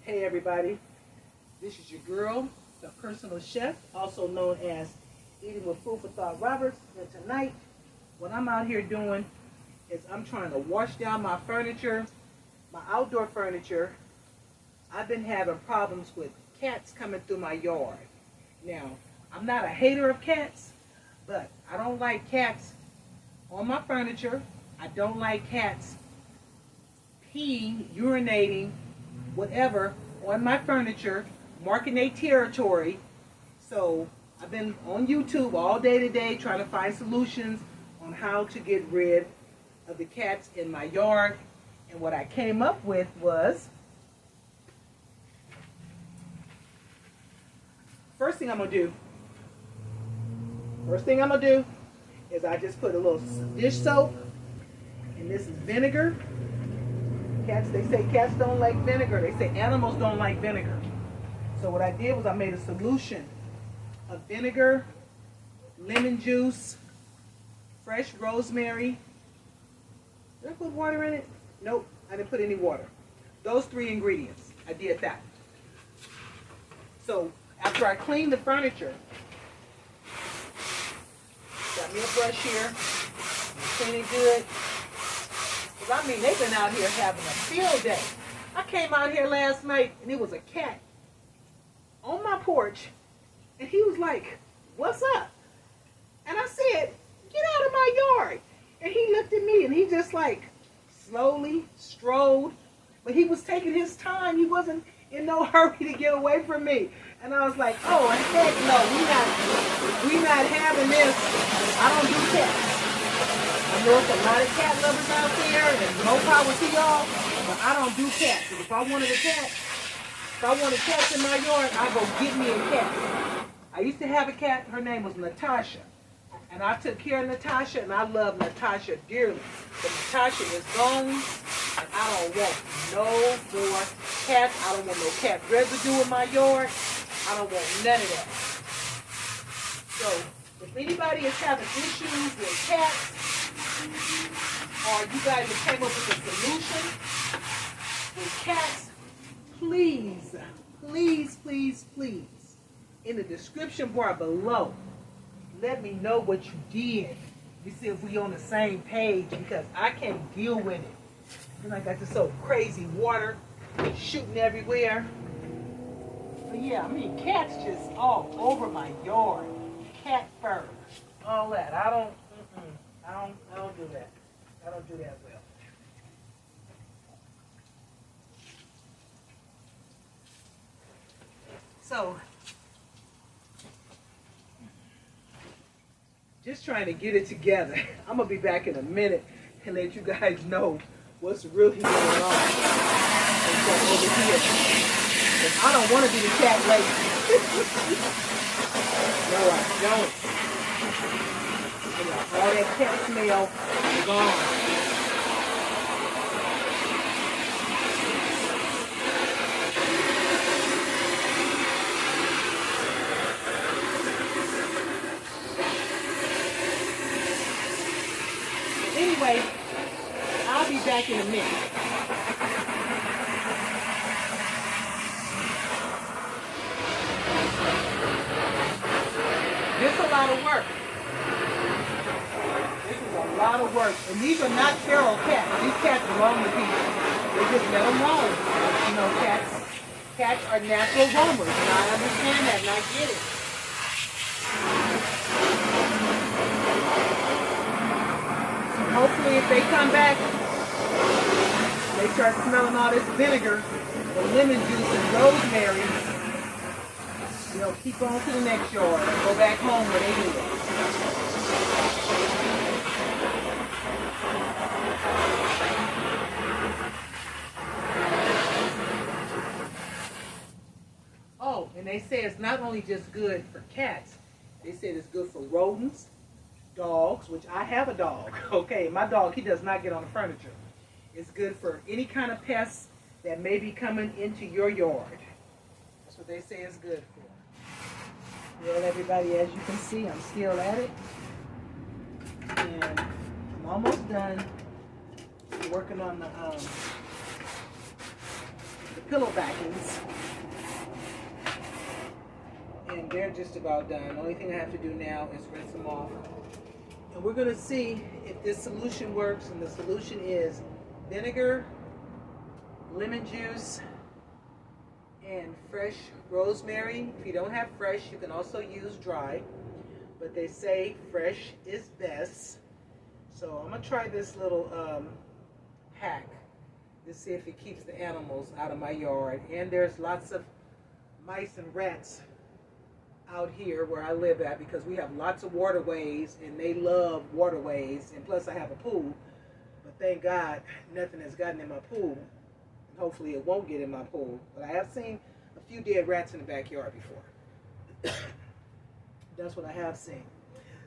Hey everybody, this is your girl, the personal chef, also known as Eating with Food for Thought Roberts. And tonight, what I'm out here doing is I'm trying to wash down my furniture, my outdoor furniture. I've been having problems with cats coming through my yard. Now, I'm not a hater of cats, but I don't like cats on my furniture. I don't like cats peeing, urinating, whatever, on my furniture, marking their territory. So I've been on YouTube all day today trying to find solutions on how to get rid of the cats in my yard. And what I came up with was, first thing I'm gonna do is I just put a little dish soap, and this is vinegar. Cats, they say cats don't like vinegar. They say animals don't like vinegar. So what I did was I made a solution of vinegar, lemon juice, fresh rosemary. Did I put water in it? Nope, I didn't put any water. Those three ingredients, I did that. So after I cleaned the furniture, got me a brush here, clean it good. I mean, they've been out here having a field day. I came out here last night and it was a cat on my porch, and he was like, "What's up?" And I said, "Get out of my yard." And he looked at me and he just like slowly strolled, but he was taking his time. He wasn't in no hurry to get away from me. And I was like, "Oh, heck no, we not having this. I don't do cats." I know there's a lot of cat lovers out there, and no power to y'all, but I don't do cats. And if I wanted cats in my yard, I'd go get me a cat. I used to have a cat. Her name was Natasha. And I took care of Natasha, and I love Natasha dearly. But Natasha is gone, and I don't want no more cats. I don't want no cat residue in my yard. I don't want none of that. So, if anybody is having issues with cats, or you guys have came up with a solution with cats, please, please, please, please, in the description bar below, let me know what you did. We see if we on the same page, because I can't deal with it. And I got this so crazy water shooting everywhere. But yeah, I mean, cats just all over my yard. Cat fur, all that. I don't do that. I don't do that well. So, just trying to get it together. I'm going to be back in a minute and let you guys know what's really going on over here. Because I don't want to be the cat lady. No, I don't. All that cat smell is gone. Anyway, I'll be back in a minute. This is a lot of work. A lot of work, and these are not feral cats. These cats belong to people. They just let them roam. You know, cats are natural roamers, and I understand that, and I get it. So hopefully, if they come back, they start smelling all this vinegar, the lemon juice, and rosemary, they'll keep on to the next yard and go back home where they live. Oh, and they say it's not only just good for cats, they say it's good for rodents, dogs, which I have a dog, okay? My dog, he does not get on the furniture. It's good for any kind of pests that may be coming into your yard. That's what they say it's good for. Well, everybody, as you can see, I'm still at it. And I'm almost done working on the pillow backings. And they're just about done. The only thing I have to do now is rinse them off. And we're going to see if this solution works. And the solution is vinegar, lemon juice, and fresh rosemary. If you don't have fresh, you can also use dry. But they say fresh is best. So I'm going to try this little hack to see if it keeps the animals out of my yard. And there's lots of mice and rats out here where I live at, because we have lots of waterways and they love waterways, and plus I have a pool, but thank God nothing has gotten in my pool, and hopefully it won't get in my pool. But I have seen a few dead rats in the backyard before. That's what I have seen.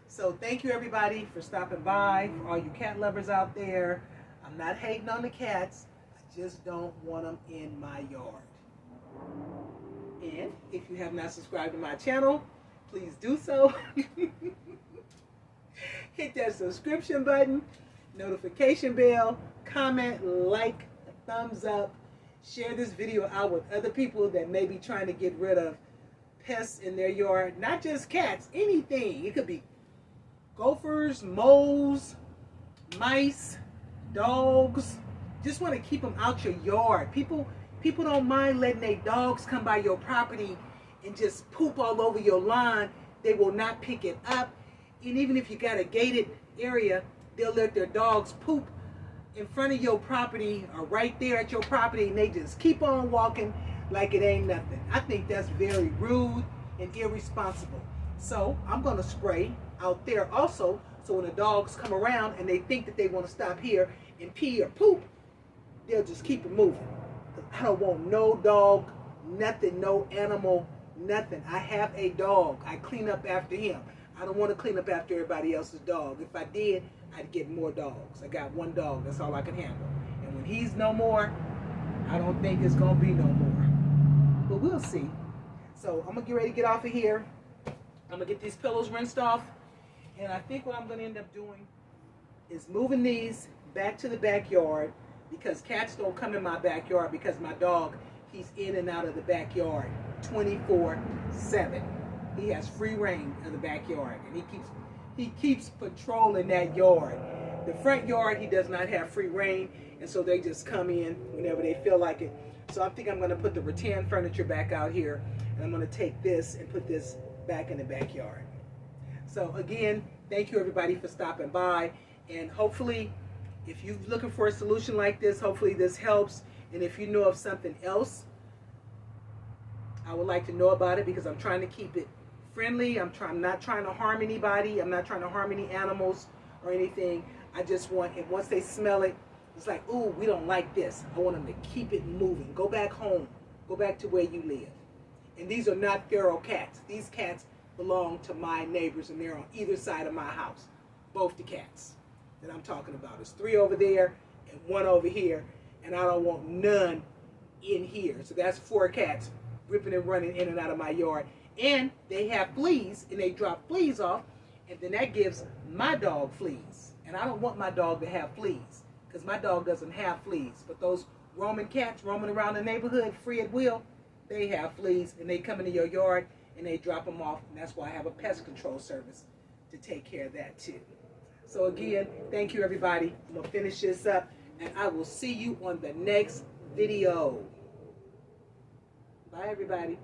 So thank you everybody for stopping by. For all you cat lovers out there, I'm not hating on the cats, I just don't want them in my yard. And if you have not subscribed to my channel, please do so. Hit that subscription button, notification bell, comment, like, thumbs up. Share this video out with other people that may be trying to get rid of pests in their yard. Not just cats, anything. It could be gophers, moles, mice, dogs. Just want to keep them out your yard. People don't mind letting their dogs come by your property and just poop all over your lawn. They will not pick it up. And even if you got a gated area, they'll let their dogs poop in front of your property or right there at your property, and they just keep on walking like it ain't nothing. I think that's very rude and irresponsible. So I'm going to spray out there also, so when the dogs come around and they think that they want to stop here and pee or poop, they'll just keep it moving. I don't want no dog, nothing, no animal, nothing. I have a dog. I clean up after him. I don't want to clean up after everybody else's dog. If I did, I'd get more dogs. I got one dog. That's all I can handle. And when he's no more, I don't think it's going to be no more. But we'll see. So I'm going to get ready to get off of here. I'm going to get these pillows rinsed off. And I think what I'm going to end up doing is moving these back to the backyard, because cats don't come in my backyard, because my dog, he's in and out of the backyard 24/7. He has free reign of the backyard, and he keeps patrolling that yard. The front yard, he does not have free reign, and so they just come in whenever they feel like it. So I think I'm going to put the rattan furniture back out here, and I'm going to take this and put this back in the backyard. So again, thank you everybody for stopping by, and hopefully, if you're looking for a solution like this, hopefully this helps. And if you know of something else, I would like to know about it, because I'm trying to keep it friendly. I'm not trying to harm anybody. I'm not trying to harm any animals or anything. I just want it, once they smell it, it's like, ooh, we don't like this. I want them to keep it moving. Go back home. Go back to where you live. And these are not feral cats. These cats belong to my neighbors, and they're on either side of my house. Both the cats that I'm talking about. There's 3 over there and 1 over here, and I don't want none in here. So that's 4 cats ripping and running in and out of my yard. And they have fleas, and they drop fleas off, and then that gives my dog fleas. And I don't want my dog to have fleas, because my dog doesn't have fleas. But those roaming cats roaming around the neighborhood free at will, they have fleas, and they come into your yard and they drop them off. And that's why I have a pest control service to take care of that too. So again, thank you everybody. I'm going to finish this up, and I will see you on the next video. Bye everybody.